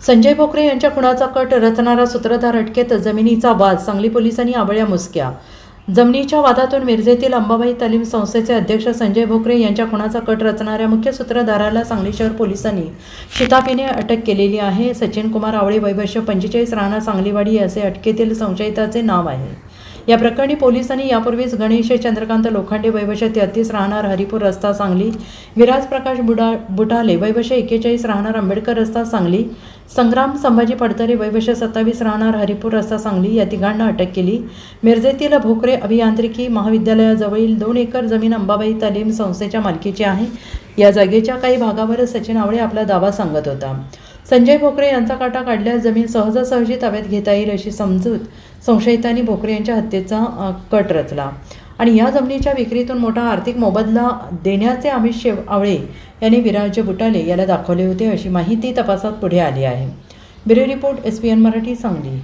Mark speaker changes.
Speaker 1: संजय भोकरे यांच्या खुनाचा कट रचणारा सूत्रधार अटकेत, जमिनीचा वाद, सांगली पोलिसांनी आवळ्या मुसक्या. जमिनीच्या वादातून मिरजेतील अंबाबाई तालीम संस्थेचे अध्यक्ष संजय भोकरे यांच्या खुनाचा कट रचणाऱ्या मुख्य सूत्रधाराला सांगली शहर पोलिसांनी शिताफीने अटक केलेली आहे. सचिन कुमार आवळे, वय वर्ष 45, राहणार सांगलीवाडी असे अटकेतील संशयिताचे नाव आहे. या प्रकरणी पोलिसांनी यापूर्वीच गणेश चंद्रकांत लोखंडे, वय वर्ष 33, राहणार हरिपूर रस्ता सांगली, विराज प्रकाश बुटाले, वय वर्ष 41, राहणार आंबेडकर रस्ता सांगली, संग्राम संभाजी पडतरे, वय वर्ष 27, राहणार हरिपूर रस्ता सांगली या तिघांना अटक केली. मिरजेतील भोकरे अभियांत्रिकी महाविद्यालयाजवळील 2 एकर जमीन अंबाबाई तालीम संस्थेच्या मालकीची आहे. या जागेच्या काही भागावर सचिन आवळे आपला दावा सांगत होता. संजय भोकरे यांचा काटा काढल्यास जमीन सहजासहजी ताब्यात घेता येईल अशी समजूत संशयितांनी भोकरे यांच्या हत्येचा कट रचला आणि या जमिनीच्या विक्रीतून मोठा आर्थिक मोबदला देण्याचे आमिष आवळे यांनी विराज बुटाले याला दाखवले होते अशी माहिती तपासात पुढे आली आहे. Bureau report, SPN Marathi, Sangli.